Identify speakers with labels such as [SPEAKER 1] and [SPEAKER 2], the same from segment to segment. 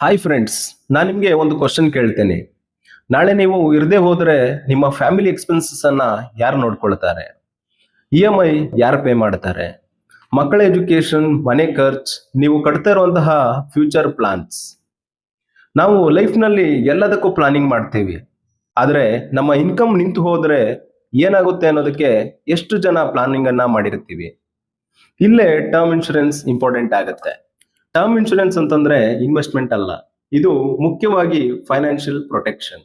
[SPEAKER 1] Hi friends, ನಾನು ನಿಮಗೆ ಒಂದು ಕ್ವಶನ್ ಕೇಳ್ತೇನೆ. ನಾಳೆ ನೀವು ಇರದೇ ಹೋದ್ರೆ ನಿಮ್ಮ ಫ್ಯಾಮಿಲಿ ಎಕ್ಸ್ಪೆನ್ಸಸ್ ಅನ್ನ ಯಾರು ನೋಡ್ಕೊಳ್ತಾರೆ? EMI ಯಾರು ಪೇ ಮಾಡ್ತಾರೆ? ಮಕ್ಕಳ ಎಜುಕೇಶನ್, ಮನೆ ಖರ್ಚ್, ನೀವು ಕಟ್ತಾ ಇರುವಂತಹ ಫ್ಯೂಚರ್ ಪ್ಲಾನ್ಸ್. ನಾವು ಲೈಫ್ನಲ್ಲಿ ಎಲ್ಲದಕ್ಕೂ ಪ್ಲಾನಿಂಗ್ ಮಾಡ್ತೀವಿ. ಆದರೆ ನಮ್ಮ ಇನ್ಕಮ್ ನಿಂತು ಹೋದ್ರೆ ಏನಾಗುತ್ತೆ ಅನ್ನೋದಕ್ಕೆ ಎಷ್ಟು ಜನ ಪ್ಲಾನಿಂಗ್ ಅನ್ನ ಮಾಡಿರ್ತೀವಿ? ಇಲ್ಲೇ ಟರ್ಮ್ ಇನ್ಶೂರೆನ್ಸ್ ಇಂಪಾರ್ಟೆಂಟ್ ಆಗುತ್ತೆ. ಟರ್ಮ್ ಇನ್ಶೂರೆನ್ಸ್ ಅಂತಂದ್ರೆ ಇನ್ವೆಸ್ಟ್ಮೆಂಟ್ ಅಲ್ಲ, ಇದು ಮುಖ್ಯವಾಗಿ ಫೈನಾನ್ಷಿಯಲ್ ಪ್ರೊಟೆಕ್ಷನ್.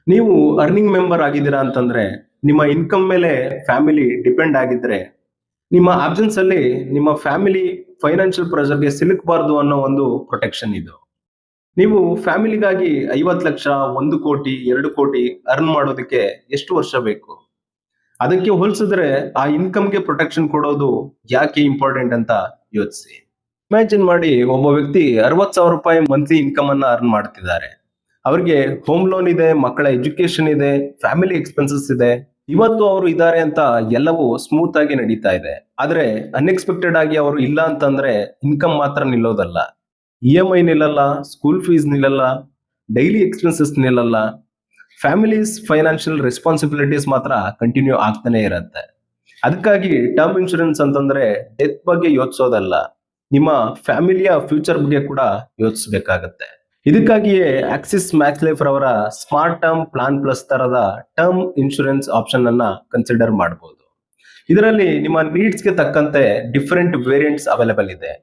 [SPEAKER 1] ನೀವು ಅರ್ನಿಂಗ್ ಮೆಂಬರ್ ಆಗಿದ್ದೀರಾ ಅಂತಂದ್ರೆ, ನಿಮ್ಮ ಇನ್ಕಮ್ ಮೇಲೆ ಫ್ಯಾಮಿಲಿ ಡಿಪೆಂಡ್ ಆಗಿದ್ರೆ, ನಿಮ್ಮ ಆಬ್ಸೆನ್ಸ್ ಅಲ್ಲಿ ನಿಮ್ಮ ಫ್ಯಾಮಿಲಿ ಫೈನಾನ್ಷಿಯಲ್ ಪ್ರೆಷರ್ಗೆ ಸಿಲುಕಬಾರ್ದು ಅನ್ನೋ ಒಂದು ಪ್ರೊಟೆಕ್ಷನ್ ಇದು. ನೀವು ಫ್ಯಾಮಿಲಿಗಾಗಿ 50 ಲಕ್ಷ, 1 ಕೋಟಿ, 2 ಕೋಟಿ ಅರ್ನ್ ಮಾಡೋದಕ್ಕೆ ಎಷ್ಟು ವರ್ಷ ಬೇಕು? ಅದಕ್ಕೆ ಹೋಲಿಸಿದ್ರೆ ಆ ಇನ್ಕಮ್ಗೆ ಪ್ರೊಟೆಕ್ಷನ್ ಕೊಡೋದು ಯಾಕೆ ಇಂಪಾರ್ಟೆಂಟ್ ಅಂತ ಯೋಚಿಸಿ. ಇಮ್ಯಾಜಿನ್ ಮಾಡಿ, ಒಬ್ಬ ವ್ಯಕ್ತಿ 60,000 ರೂಪಾಯಿ ಮಂತ್ಲಿ ಇನ್ಕಮ್ ಅನ್ನ ಅರ್ನ್ ಮಾಡ್ತಿದ್ದಾರೆ. ಅವ್ರಿಗೆ ಹೋಮ್ ಲೋನ್ ಇದೆ, ಮಕ್ಕಳ ಎಜುಕೇಶನ್ ಇದೆ, ಫ್ಯಾಮಿಲಿ ಎಕ್ಸ್ಪೆನ್ಸಸ್ ಇದೆ. ಇವತ್ತು ಅವರು ಇದ್ದಾರೆ ಅಂತ ಎಲ್ಲವೂ ಸ್ಮೂತ್ ಆಗಿ ನಡೀತಾ ಇದೆ. ಆದ್ರೆ ಅನ್ಎಕ್ಸ್ಪೆಕ್ಟೆಡ್ ಆಗಿ ಅವರು ಇಲ್ಲ ಅಂತಂದ್ರೆ ಇನ್ಕಮ್ ಮಾತ್ರ ನಿಲ್ಲೋದಲ್ಲ, EMI ನಿಲ್ಲಲ್ಲ, ಸ್ಕೂಲ್ ಫೀಸ್ ನಿಲ್ಲಲ್ಲ, ಡೈಲಿ ಎಕ್ಸ್ಪೆನ್ಸಸ್ ನಿಲ್ಲಲ್ಲ. ಫ್ಯಾಮಿಲೀಸ್ ಫೈನಾನ್ಷಿಯಲ್ ರೆಸ್ಪಾನ್ಸಿಬಿಲಿಟೀಸ್ ಮಾತ್ರ ಕಂಟಿನ್ಯೂ ಆಗ್ತಾನೆ ಇರುತ್ತೆ. ಅದಕ್ಕಾಗಿ ಟರ್ಮ್ ಇನ್ಶೂರೆನ್ಸ್ ಅಂತಂದ್ರೆ ಡೆತ್ ಬಗ್ಗೆ ಯೋಚಿಸೋದಲ್ಲ, ನಿಮ್ಮ ಫ್ಯಾಮಿಲಿಯ ಫ್ಯೂಚರ್ ಬಗ್ಗೆ ಕೂಡ ಯೋಚಿಸಬೇಕಾಗತ್ತೆ. ಇದಕ್ಕಾಗಿಯೇ ಆಕ್ಸಿಸ್ ಮ್ಯಾಕ್ಸ್ ಲೈಫ್ ರವರ ಸ್ಮಾರ್ಟ್ ಟರ್ಮ್ ಪ್ಲಾನ್ ಪ್ಲಸ್ ತರದ ಟರ್ಮ್ ಇನ್ಶೂರೆನ್ಸ್ ಆಪ್ಷನ್ ಅನ್ನ ಕನ್ಸಿಡರ್ ಮಾಡಬಹುದು. ಇದರಲ್ಲಿ ನಿಮ್ಮ ನೀಡ್ಸ್ಗೆ ತಕ್ಕಂತೆ ಡಿಫರೆಂಟ್ ವೇರಿಯಂಟ್ಸ್ ಅವೈಲೇಬಲ್ ಇದೆ.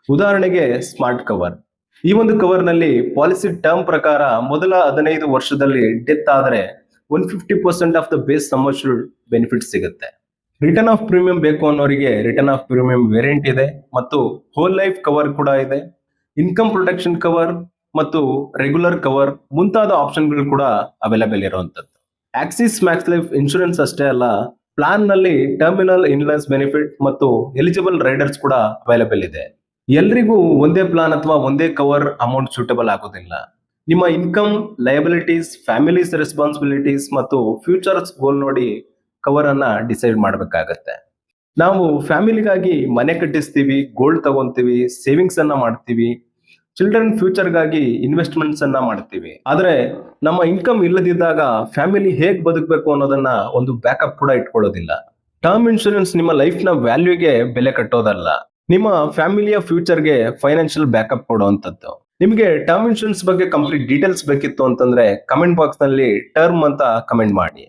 [SPEAKER 1] ಉದಾಹರಣೆಗೆ ಸ್ಮಾರ್ಟ್ ಕವರ್. ಈ ಒಂದು ಕವರ್ ನಲ್ಲಿ ಪಾಲಿಸಿ ಟರ್ಮ್ ಪ್ರಕಾರ ಮೊದಲ 15 ವರ್ಷದಲ್ಲಿ ಡೆತ್ ಆದರೆ 150% of the base sum assured benefit ಸಿಗುತ್ತೆ. ರಿಟರ್ನ್ ಆಫ್ ಪ್ರೀಮಿಯಂ ಬೇಕು ಅನ್ನೋರಿಗೆ ರಿಟರ್ನ್ ಆಫ್ ಪ್ರೀಮಿಯಂ ವೇರಿಯಂಟ್ ಇದೆ ಮತ್ತು ಹೋಲ್ ಲೈಫ್ ಕವರ್ ಕೂಡ ಇದೆ. ಇನ್ಕಮ್ ಪ್ರೊಟೆಕ್ಷನ್ ಕವರ್ ಮತ್ತು ರೆಗ್ಯುಲರ್ ಕವರ್ ಮುಂತಾದ ಆಪ್ಷನ್ಗಳು ಕೂಡ ಅವೈಲೇಬಲ್ ಇರುವಂತದ್ದು. ಆಕ್ಸಿಸ್ ಮ್ಯಾಕ್ಸ್ ಲೈಫ್ ಇನ್ಶೂರೆನ್ಸ್ ಅಷ್ಟೇ ಅಲ್ಲ, ಪ್ಲಾನ್ ನಲ್ಲಿ ಟರ್ಮಿನಲ್ ಇನ್ಲೆಸ್ ಬೆನಿಫಿಟ್ ಮತ್ತು ಎಲಿಜಿಬಲ್ ರೈಡರ್ಸ್ ಕೂಡ ಅವೈಲೇಬಲ್ ಇದೆ. ಎಲ್ರಿಗೂ ಒಂದೇ ಪ್ಲಾನ್ ಅಥವಾ ಒಂದೇ ಕವರ್ ಅಮೌಂಟ್ ಸೂಟಬಲ್ ಆಗೋದಿಲ್ಲ. ನಿಮ್ಮ ಇನ್ಕಮ್, ಲಯಬಿಲಿಟೀಸ್, ಫ್ಯಾಮಿಲೀಸ್ ರೆಸ್ಪಾನ್ಸಿಬಿಲಿಟೀಸ್ ಮತ್ತು ಫ್ಯೂಚರ್ಸ್ ಗೋಲ್ ನೋಡಿ ಕವರ್ ಅನ್ನ ಡಿಸೈಡ್ ಮಾಡಬೇಕಾಗತ್ತೆ. ನಾವು ಫ್ಯಾಮಿಲಿಗಾಗಿ ಮನೆ ಕಟ್ಟಿಸ್ತೀವಿ, ಗೋಲ್ಡ್ ತಗೊಂತೀವಿ, ಸೇವಿಂಗ್ಸ್ ಅನ್ನ ಮಾಡ್ತೀವಿ, ಚಿಲ್ಡ್ರನ್ ಫ್ಯೂಚರ್ಗಾಗಿ ಇನ್ವೆಸ್ಟ್ಮೆಂಟ್ಸ್ ಅನ್ನ ಮಾಡ್ತೀವಿ. ಆದ್ರೆ ನಮ್ಮ ಇನ್ಕಮ್ ಇಲ್ಲದಿದ್ದಾಗ ಫ್ಯಾಮಿಲಿ ಹೇಗ್ ಬದುಕಬೇಕು ಅನ್ನೋದನ್ನ ಒಂದು ಬ್ಯಾಕಪ್ ಕೂಡ ಇಟ್ಕೊಳ್ಳೋದಿಲ್ಲ. ಟರ್ಮ್ ಇನ್ಶೂರೆನ್ಸ್ ನಿಮ್ಮ ಲೈಫ್ ನ ವ್ಯಾಲ್ಯೂಗೆ ಬೆಲೆ ಕಟ್ಟೋದಲ್ಲ, ನಿಮ್ಮ ಫ್ಯಾಮಿಲಿಯ ಫ್ಯೂಚರ್ಗೆ ಫೈನಾನ್ಷಿಯಲ್ ಬ್ಯಾಕಪ್ ಕೊಡುವಂತದ್ದು. ನಿಮಗೆ ಟರ್ಮ್ ಇನ್ಶೂರೆನ್ಸ್ ಬಗ್ಗೆ ಕಂಪ್ಲೀಟ್ ಡೀಟೇಲ್ಸ್ ಬೇಕಿತ್ತು ಅಂತಂದ್ರೆ ಕಮೆಂಟ್ ಬಾಕ್ಸ್ ನಲ್ಲಿ ಟರ್ಮ್ ಅಂತ ಕಮೆಂಟ್ ಮಾಡಿ.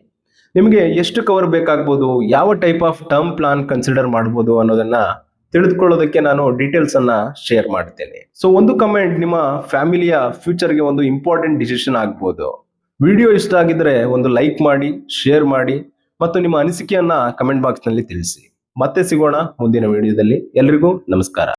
[SPEAKER 1] ನಿಮಗೆ ಎಷ್ಟು ಕವರ್ ಬೇಕಾಗ್ಬೋದು, ಯಾವ type of term plan consider ಮಾಡಬಹುದು ಅನ್ನೋದನ್ನ ತಿಳಿದುಕೊಳ್ಳೋದಕ್ಕೆ ನಾನು ಡೀಟೇಲ್ಸ್ ಅನ್ನ ಶೇರ್ ಮಾಡ್ತೇನೆ. ಸೊ ಒಂದು ಕಮೆಂಟ್ ನಿಮ್ಮ ಫ್ಯಾಮಿಲಿಯ ಫ್ಯೂಚರ್ಗೆ ಒಂದು ಇಂಪಾರ್ಟೆಂಟ್ ಡಿಸಿಷನ್ ಆಗ್ಬೋದು. ವಿಡಿಯೋ ಇಷ್ಟ ಆಗಿದ್ರೆ ಒಂದು ಲೈಕ್ ಮಾಡಿ, ಶೇರ್ ಮಾಡಿ ಮತ್ತು ನಿಮ್ಮ ಅನಿಸಿಕೆಯನ್ನ ಕಮೆಂಟ್ ಬಾಕ್ಸ್ ನಲ್ಲಿ ತಿಳಿಸಿ. ಮತ್ತೆ ಸಿಗೋಣ ಮುಂದಿನ ವಿಡಿಯೋದಲ್ಲಿ. ಎಲ್ರಿಗೂ ನಮಸ್ಕಾರ.